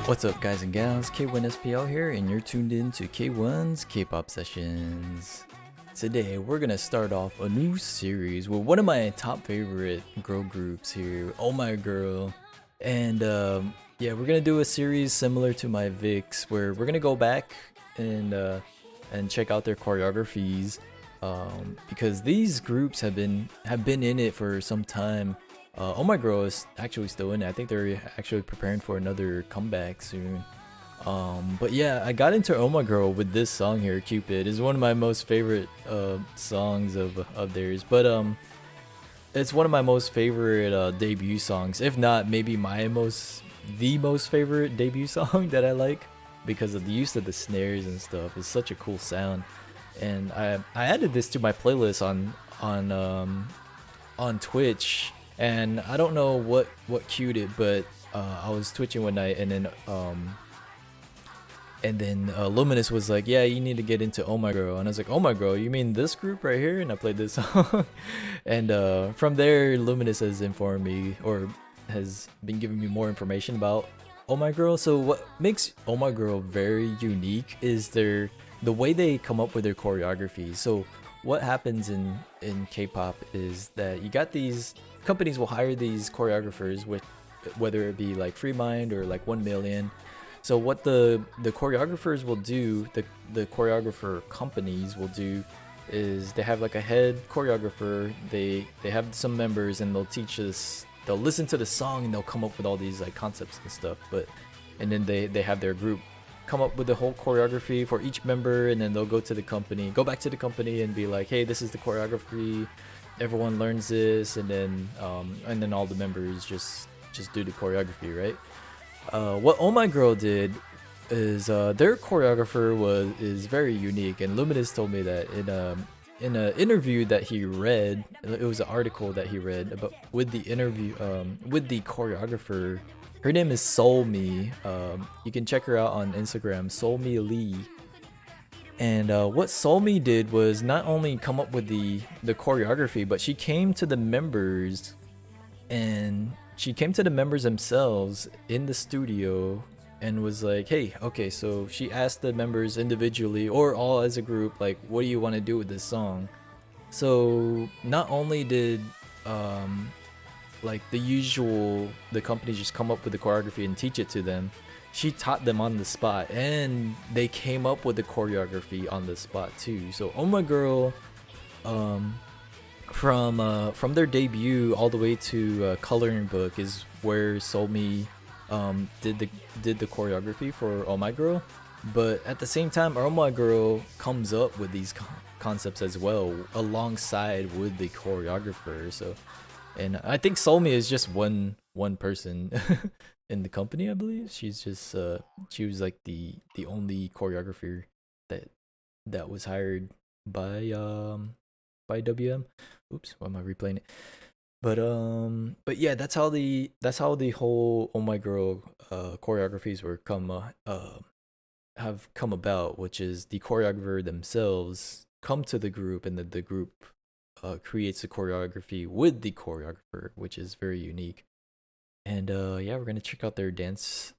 What's up, guys and gals? K1SPL here, and you're tuned in to K1's K-pop sessions. Today, we're gonna start off a new series with one of my top favorite girl groups here, omaIGirl. And yeah, we're gonna do a series similar to my Vix, where we're gonna go back and check out their choreographies, because these groups have been in it for some time. omaIGirl is actually still in it. I think they're actually preparing for another comeback soon. But yeah, I got into omaIGirl with this song here, Cupid. Is one of my most favorite songs of theirs. But it's one of my most favorite debut songs, if not maybe the most favorite debut song that I like, because of the use of the snares and stuff. It's such a cool sound. And I added this to my playlist on Twitch, and I don't know what cued it, but I was twitching one night, and then Luminous was like, "Yeah, you need to get into omaIGirl," and I was like, "omaIGirl, you mean this group right here?" And I played this song, and from there, Luminous has informed me, or has been giving me more information about omaIGirl. So what makes omaIGirl very unique is the way they come up with their choreography. So what happens in K-pop is that you got these companies will hire these choreographers, with whether it be like FreeMind or like 1 Million. So what the choreographers will do, the choreographer companies will do, is they have like a head choreographer. They have some members, and they'll teach us. They'll listen to the song, and they'll come up with all these like concepts and stuff. And then they have their group come up with the whole choreography for each member, and then they'll go back to the company and be like, "Hey, this is the choreography. Everyone learns this," and then all the members just do the choreography, right? What omaIGirl did is their choreographer is very unique, and Luminous told me that in an interview that he read. It was an article that he read about with the choreographer. Her name is SoulMe. You can check her out on Instagram, SoulMe Lee. And what SoulMe did was not only come up with the choreography, but she came to the members, and she came to the members themselves in the studio and was like, "Hey, okay." So she asked the members individually or all as a group, like, "What do you want to do with this song?" So not only did like the companies just come up with the choreography and teach it to them, she taught them on the spot, and they came up with the choreography on the spot too. So omaIGirl, from their debut all the way to Coloring Book is where SoulMe did the choreography for omaIGirl. But at the same time, omaIGirl comes up with these concepts as well alongside with the choreographer. So, and I think SoulMe is just one person in the company. I believe she's just she was like the only choreographer that was hired by WM. Oops, why am I replaying it? But yeah, that's how the whole omaIGirl choreographies have come about, which is the choreographer themselves come to the group, and the group creates the choreography with the choreographer, which is very unique. And yeah, we're gonna check out their dance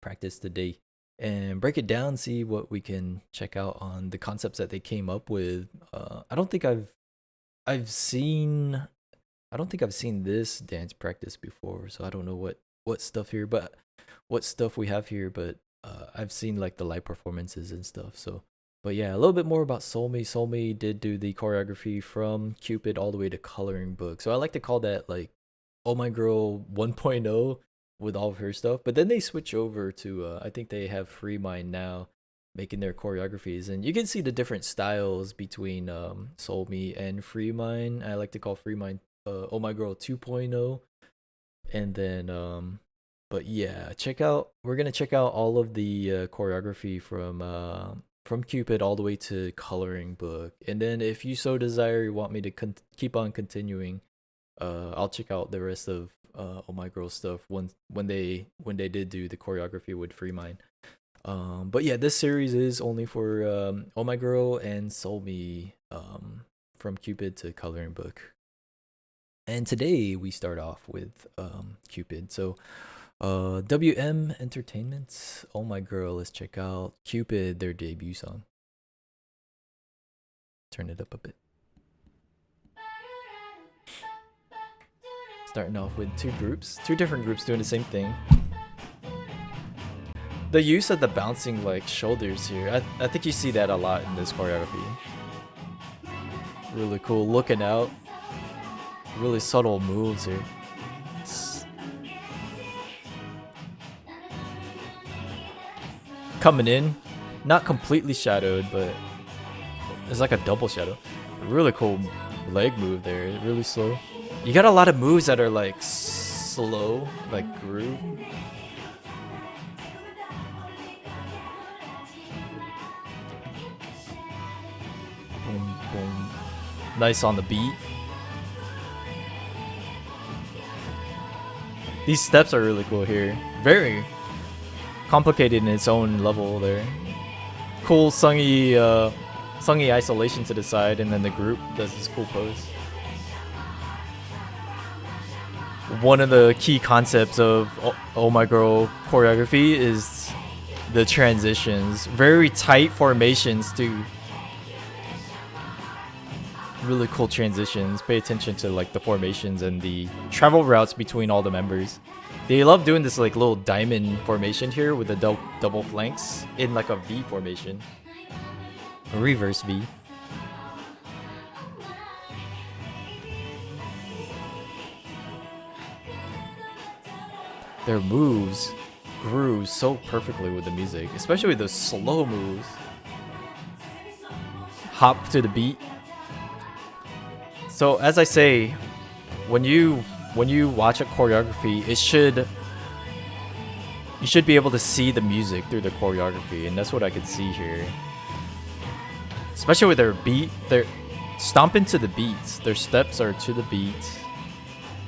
practice today and break it down, see what we can check out on the concepts that they came up with. I don't think I've seen this dance practice before, so I don't know what stuff here, but what stuff we have here. But I've seen like the live performances and stuff. So, but yeah, a little bit more about SoulMe. SoulMe did do the choreography from Cupid all the way to Coloring Book. So I like to call that like omaIGirl 1.0 with all of her stuff. But then they switch over to I think they have FreeMind now making their choreographies, and you can see the different styles between SoulMe and FreeMind. I like to call FreeMind omaIGirl 2.0. And then but yeah, we're gonna check out all of the choreography from Cupid all the way to Coloring Book. And then if you so desire, you want me to keep on continuing, I'll check out the rest of omaIGirl stuff when they did do the choreography with FreeMind. But yeah, this series is only for omaIGirl and SoulMe, from Cupid to Coloring Book. And today we start off with Cupid. So WM Entertainment. Oh My Girl, let's check out Cupid, their debut song. Turn it up a bit. Starting off with two different groups doing the same thing. The use of the bouncing like shoulders here, I think you see that a lot in this choreography. Really cool, looking out. Really subtle moves here. Coming in, not completely shadowed, but it's like a double shadow. Really cool leg move there, really slow. You got a lot of moves that are like slow, like groove. Boom, boom. Nice on the beat. These steps are really cool here. Very complicated in its own level there. Cool Sungy isolation to the side, and then the group does this cool pose. One of the key concepts of Oh My Girl choreography is the transitions. Very tight formations too. Really cool transitions. Pay attention to like the formations and the travel routes between all the members. They love doing this like little diamond formation here with the double flanks in like a V formation. A reverse V. Their moves grew so perfectly with the music, especially with those slow moves. Hop to the beat. So as I say, when you watch a choreography, you should be able to see the music through the choreography, and that's what I could see here. Especially with their beat, they're stomping to the beats. Their steps are to the beat,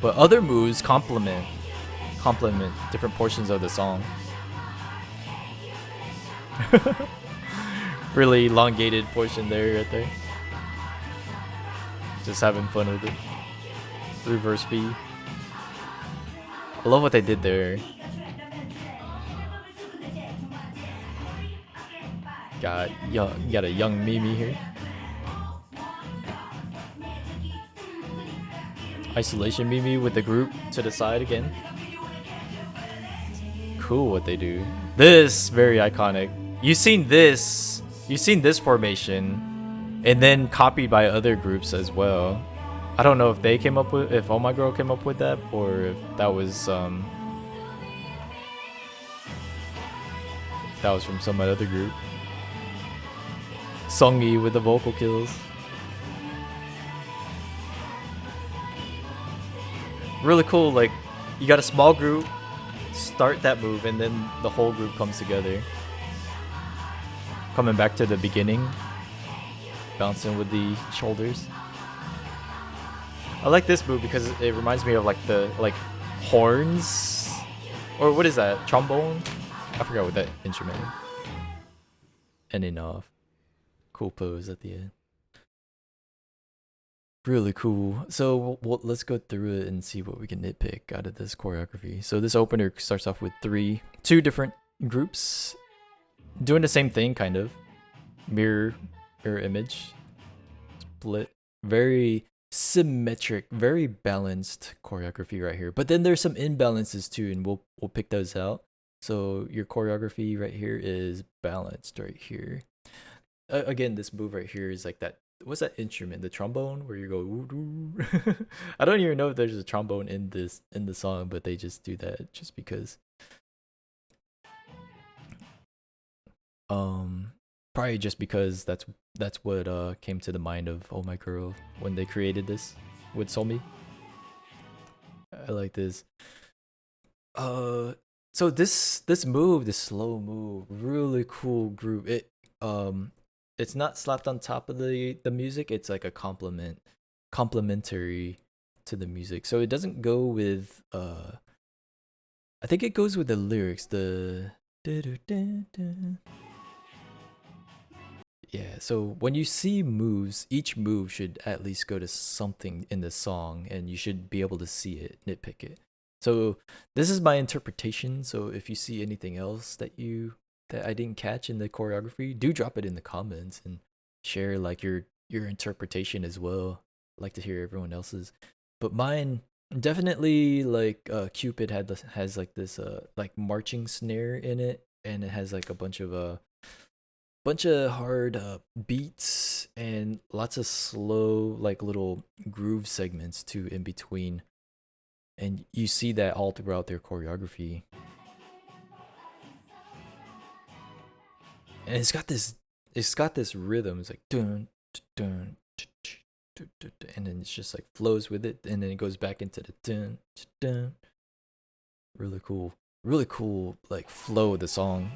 but other moves complement different portions of the song. Really elongated portion there, right there. Just having fun with it. Reverse V. I love what they did there. Got a young Mimi here. Isolation Mimi with the group to the side again. Cool what they do. This very iconic. You've seen this formation, and then copied by other groups as well. I don't know if they came up with, if Oh My Girl came up with that, or if that was from some other group. Songy with the vocal kills. Really cool, like, you got a small group, start that move, and then the whole group comes together. Coming back to the beginning. Bouncing with the shoulders. I like this move because it reminds me of like the horns, or what is that, trombone? I forgot what that instrument is. Ending off. Cool pose at the end. Really cool. So let's go through it and see what we can nitpick out of this choreography. So this opener starts off with two different groups doing the same thing, kind of mirror image split. Very symmetric, very balanced choreography right here. But then there's some imbalances too, and we'll pick those out. So your choreography right here is balanced right here. Again, this move right here is like that. What's that instrument? The trombone, where you go. I don't even know if there's a trombone in the song, but they just do that just because. Probably just because that's what came to the mind of Oh My Girl when they created this with SoulMe. I like this. So this move, this slow move, really cool group. It's not slapped on top of the music. It's like a complementary to the music. So it doesn't go with I think it goes with the lyrics. Yeah, so when you see moves, each move should at least go to something in the song, and you should be able to see it, nitpick it. So this is my interpretation. So if you see anything else that I didn't catch in the choreography, do drop it in the comments and share like your interpretation as well. I'd like to hear everyone else's. But mine definitely like Cupid has like this like marching snare in it, and it has like a bunch of hard beats and lots of slow like little groove segments too in between, and you see that all throughout their choreography. And it's got this rhythm. It's like dun dun dun, dun, dun, dun, and then it's just like flows with it, and then it goes back into the dun dun. Really cool like flow of the song.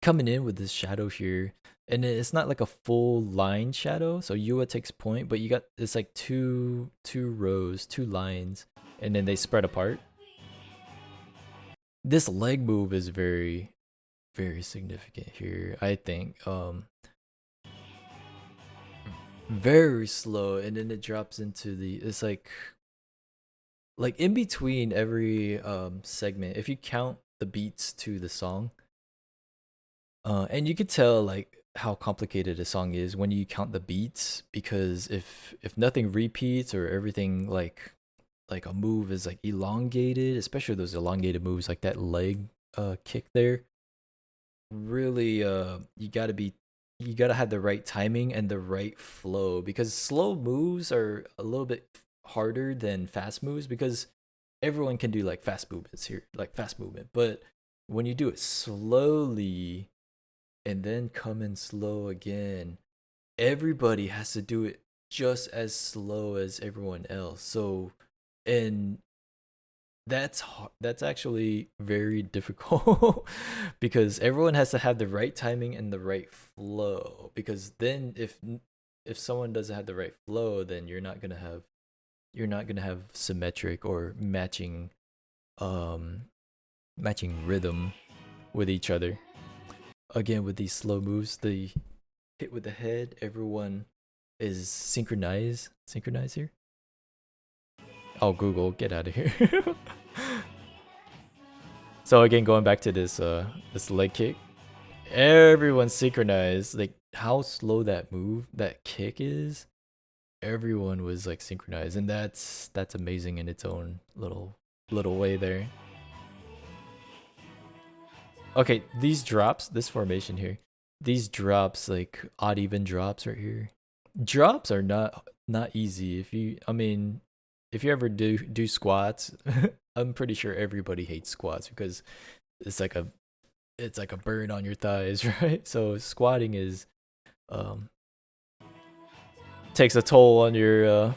Coming in with this shadow here, and it's not like a full line shadow. So Yua takes point, but you got it's like two rows, two lines, and then they spread apart. This leg move is very significant here, I think. Very slow, and then it drops into the it's like in between every segment, if you count the beats to the song, and you could tell like how complicated a song is when you count the beats, because if nothing repeats or everything like a move is like elongated, especially those elongated moves like that leg kick there, really you gotta have the right timing and the right flow, because slow moves are a little bit harder than fast moves, because everyone can do like fast movements here, like fast movement, but when you do it slowly and then come in slow again, everybody has to do it just as slow as everyone else. So, and that's actually very difficult because everyone has to have the right timing and the right flow, because then if someone doesn't have the right flow, then you're not going to have symmetric or um matching rhythm with each other. Again, with these slow moves, the hit with the head, everyone is synchronized here. Oh, Google, get out of here. So again, going back to this leg kick, everyone's synchronized. Like how slow that kick is, everyone was like synchronized, and that's amazing in its own little way there. Okay, these drops, this formation here, these drops, like odd even drops right here. Drops are not easy. I mean, if you ever do squats, I'm pretty sure everybody hates squats because it's like a it's like a burn on your thighs, right? So squatting is um takes a toll on your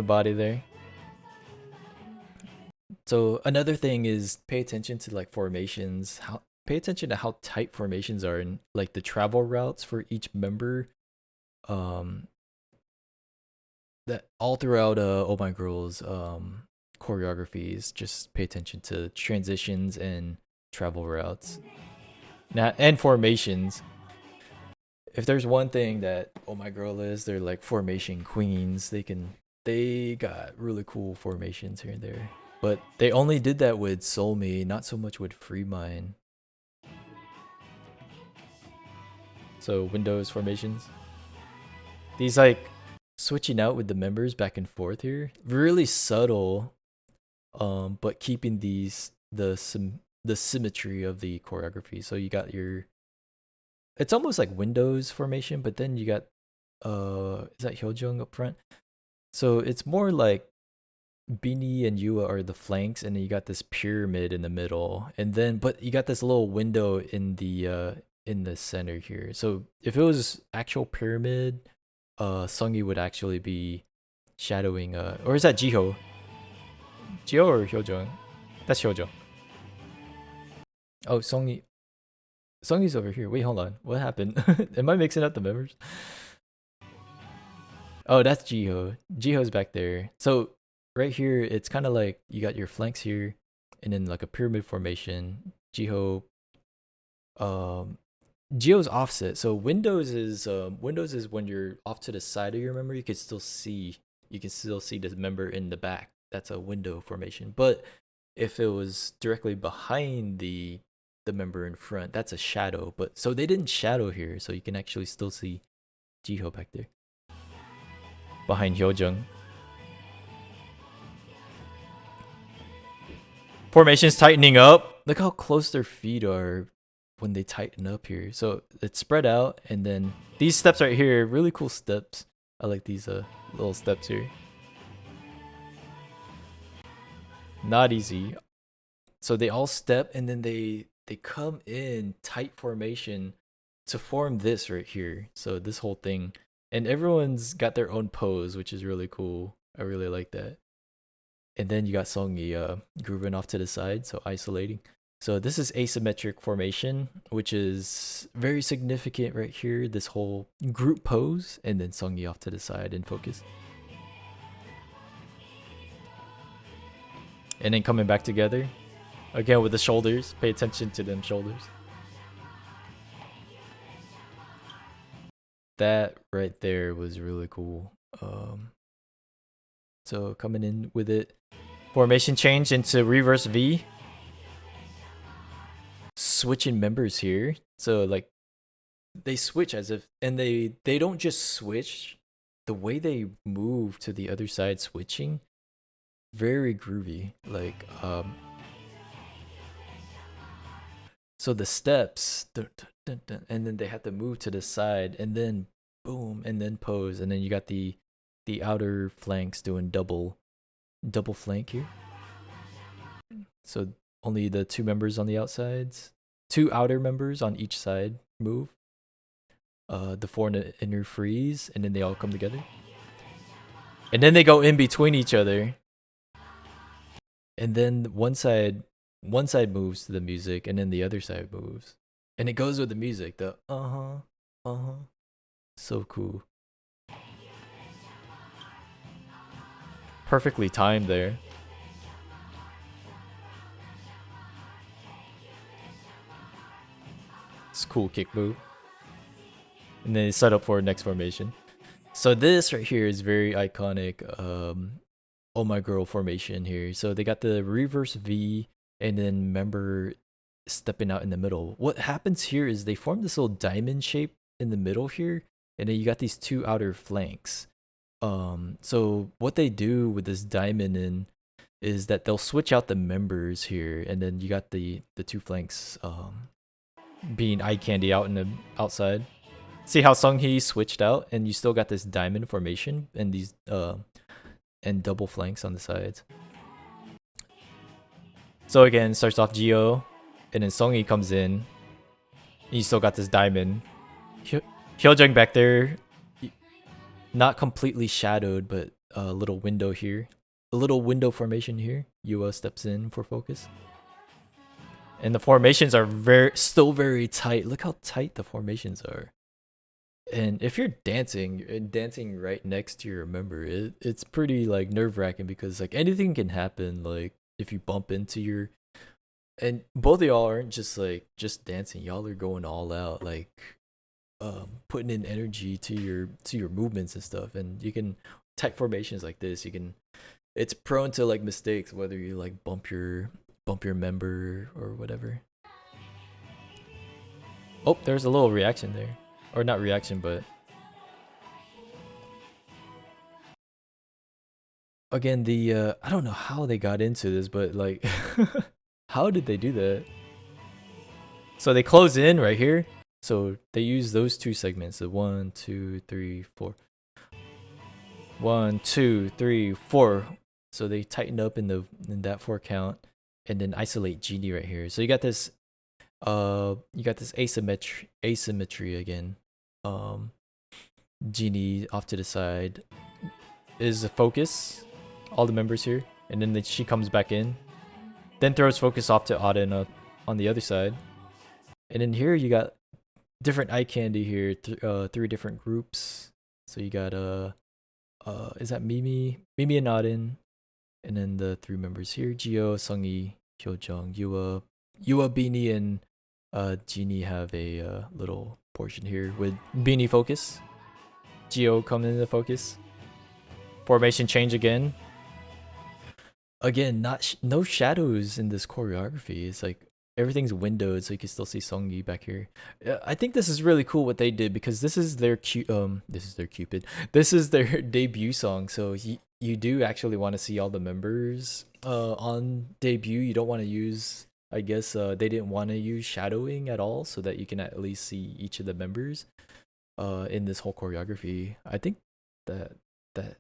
body there. So another thing is pay attention to like formations. How pay attention to how tight formations are and like the travel routes for each member. Um, that all throughout Oh My Girl's choreographies, just pay attention to transitions and travel routes. Now and formations. If there's one thing that Oh My Girl is, they're like formation queens. They got really cool formations here and there. But they only did that with SoulMe, not so much with Free Mind. So Windows formations. These like switching out with the members back and forth here. Really subtle, but keeping the symmetry of the choreography. So you got your it's almost like Windows formation, but then you got is that Hyojung up front? So it's more like Beanie and Yua are the flanks, and then you got this pyramid in the middle, and then but you got this little window in the center here. So if it was actual pyramid, Sungi would actually be shadowing or is that Jiho? Jiho or Hyojung? That's Hyojung. Oh, Sungi's over here. Wait, hold on. What happened? Am I mixing up the members? Oh, that's Jiho. Jiho's back there. So right here, it's kind of like you got your flanks here, and then like a pyramid formation. Jiho, um, Geo's offset. So Windows is when you're off to the side of your member, you can still see the member in the back. That's a window formation. But if it was directly behind the member in front, that's a shadow. But so they didn't shadow here, so you can actually still see Jiho back there behind Hyojung. Formation's tightening up. Look how close their feet are when they tighten up here. So it's spread out, and then these steps right here, really cool steps. I like these little steps here. Not easy. So they all step, and then they come in tight formation to form this right here. So this whole thing, and everyone's got their own pose, which is really cool. I really like that. And then you got Songi grooving off to the side, so isolating. So this is asymmetric formation, which is very significant right here. This whole group pose, and then Songi off to the side and focus. And then coming back together. Again with the shoulders. Pay attention to them shoulders. That right there was really cool. So coming in with it. Formation change into reverse V. Switching members here. So like they switch as if, and they don't just switch. The way they move to the other side switching, very groovy. Like so the steps, and then they have to move to the side, and then boom, and then pose, and then you got the outer flanks doing double flank here. So only the two members on the outsides, two outer members on each side move. The four inner freeze, and then they all come together. And then they go in between each other. And then one side moves to the music, and then the other side moves. And it goes with the music. The so cool. Perfectly timed there. It's a cool kick move. And then set up for next formation. So this right here is very iconic Oh My Girl formation here. So they got the reverse V, and then member stepping out in the middle. What happens here is they form this little diamond shape in the middle here, and then you got these two outer flanks. So what they do with this diamond in is that they'll switch out the members here, and then you got the two flanks being eye candy out in the outside. See how Seonghee switched out, and you still got this diamond formation and these and double flanks on the sides. So again, starts off Geo, and then Seonghee comes in. You still got this diamond. Hyojung back there, not completely shadowed, but a little window here, a little window formation here. Yua steps in for focus. And the formations are still very tight. Look how tight the formations are. And if you're dancing right next to your member, it's pretty like nerve-wracking, because like anything can happen. Like if you bump into your, and both of y'all aren't just dancing, y'all are going all out, like putting in energy to your movements and stuff. And you can, tight formations like this, it's prone to like mistakes, whether you like bump your member or whatever. Oh, there's a little reaction there. Or not reaction, but again, the I don't know how they got into this, but like how did they do that? So they close in right here. So they use those two segments, the 1, 2, 3, 4. 1, 2, 3, 4. So they tighten up in that 4 count, and then isolate Genie right here. So you got this asymmetry again. Genie off to the side is a focus, all the members here, and then she comes back in, then throws focus off to Auden on the other side. And then here you got different eye candy here, 3 different groups. So you got is that Mimi and Auden, and then the 3 members here: Geo, Seonghee, Hyojung, Yua, Beanie, and Genie have a little portion here with Beanie focus. Geo coming into focus. Formation change again. Again, no shadows in this choreography. It's like everything's windowed, so you can still see Songi back here. I think this is really cool what they did, because this is their Cupid. This is their debut song, so you do actually want to see all the members on debut. You don't want to use, I guess they didn't want to use shadowing at all, so that you can at least see each of the members in this whole choreography. I think that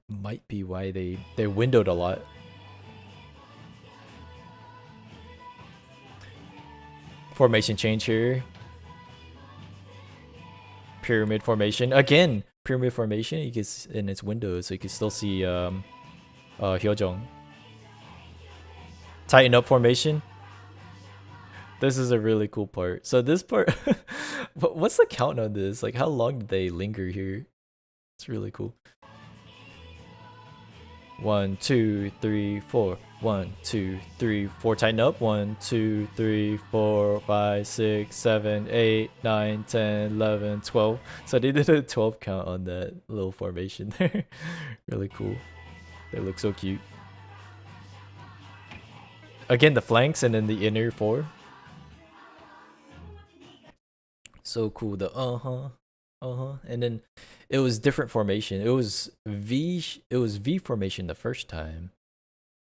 might be why they windowed a lot. Formation change here. Pyramid formation again. Pyramid formation. You can in its windows, so you can still see Hyojong. Tighten up formation. This is a really cool part. So this part, what's the count on this? Like, how long did they linger here? It's really cool. 1, 2, 3, 4. 1, 2, 3, 4. Tighten up. 1, 2, 3, 4, 5, 6, 7, 8, 9, 10, 11, 12. So they did a 12 count on that little formation there. Really cool. They look so cute. Again, the flanks and then the inner 4. So cool. The and then it was different formation. It was V formation the first time,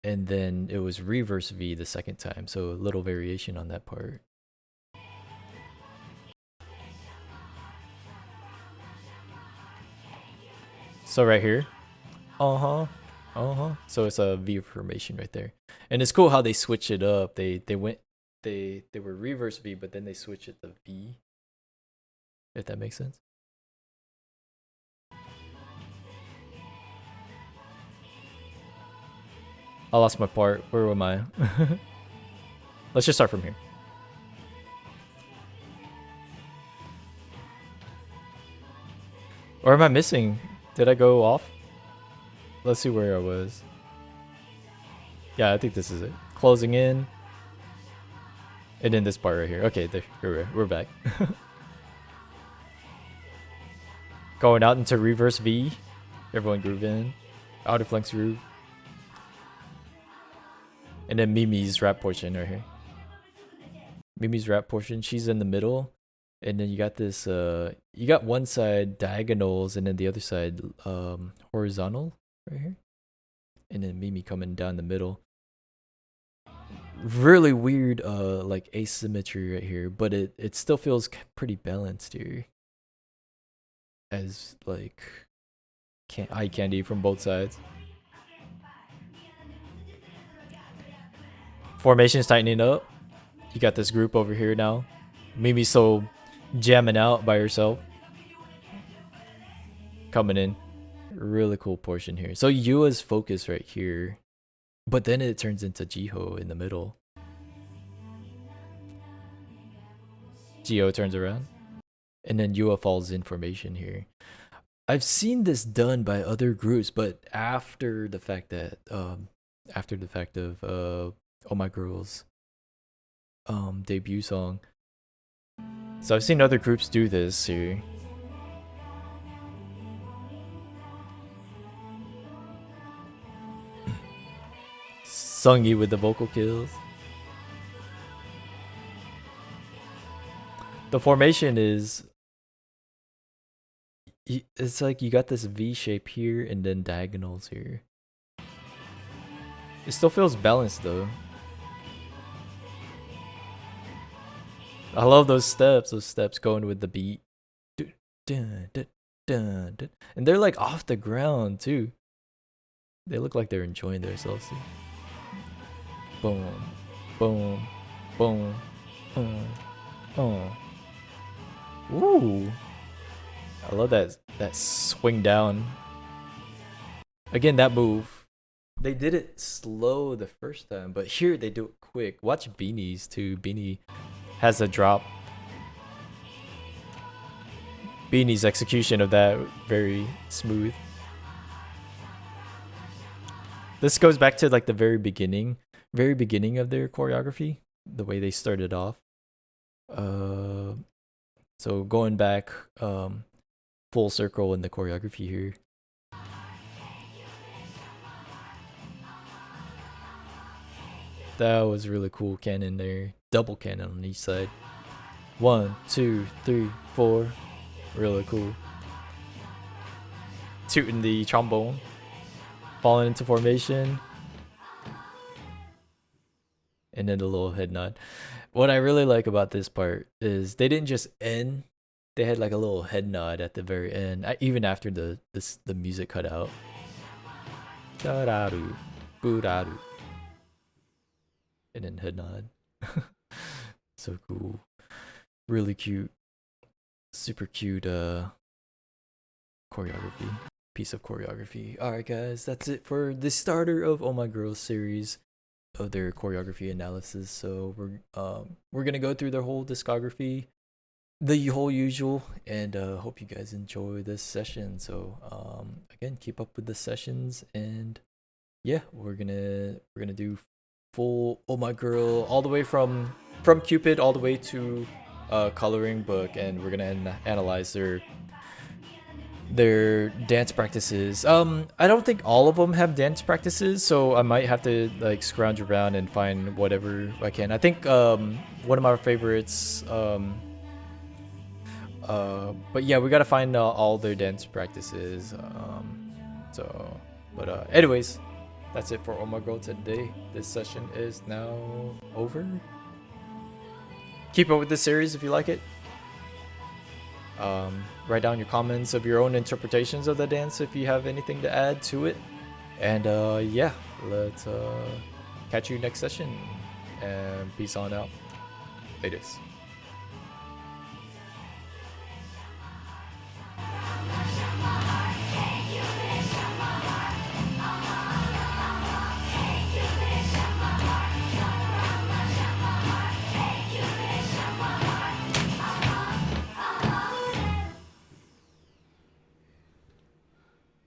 and then it was reverse V the second time. So a little variation on that part. So right here, so it's a V formation right there, and it's cool how they switch it up. They were reverse V, but then they switch it to V. If that makes sense. I lost my part. Where am I? Let's just start from here. Or am I missing? Did I go off? Let's see where I was. Yeah, I think this is it. Closing in. And then this part right here. Okay, there we're back. Going out into reverse V. Everyone groove in. Outer flanks groove. And then Mimi's rap portion right here. Mimi's rap portion, she's in the middle. And then you got this, you got one side diagonals and then the other side horizontal right here. And then Mimi coming down the middle. Really weird like asymmetry right here, but it still feels pretty balanced here. As like eye candy from both sides. Formation's tightening up. You got this group over here now. Mimi's so jamming out by herself. Coming in. Really cool portion here. So Yua's focus right here. But then it turns into Jiho in the middle. Jiho turns around. And then Yua falls in formation here. I've seen this done by other groups, but after the fact that of Oh My Girl's debut song. So I've seen other groups do this here. Sungi with the vocal kills. The formation is, it's like you got this V shape here and then diagonals here. It still feels balanced though. I love those steps going with the beat. And they're like off the ground too. They look like they're enjoying themselves too. Boom, boom, boom, boom, boom. Ooh. I love that swing down. Again, that move. They did it slow the first time, but here they do it quick. Watch Beanie's too. Beanie has a drop. Beanie's execution of that very smooth. This goes back to like the very beginning of their choreography, the way they started off. So going back full circle in the choreography here. That was really cool cannon there. Double cannon on each side. 1, 2, 3, 4. Really cool. Tooting the trombone. Falling into formation. And then the little head nod. What I really like about this part is they didn't just end. They had like a little head nod at the very end, even after the music cut out. Da-da-do, boo-da-do. And then head nod. So cool. Really cute. Super cute choreography. Piece of choreography. Alright guys, that's it for the starter of Oh My Girl series of their choreography analysis. So we're gonna go through their whole discography, the whole usual, and hope you guys enjoy this session. So again, keep up with the sessions, and yeah, we're gonna do full Oh My Girl all the way from Cupid all the way to coloring book, and we're gonna analyze their dance practices. I don't think all of them have dance practices, so I might have to like scrounge around and find whatever I can. I think one of my favorites, but yeah, we gotta find all their dance practices. Anyways, that's it for Oh My Girl today. This session is now over. Keep up with this series if you like it. Write down your comments of your own interpretations of the dance if you have anything to add to it. And yeah, let's catch you next session. And peace on out. Latest.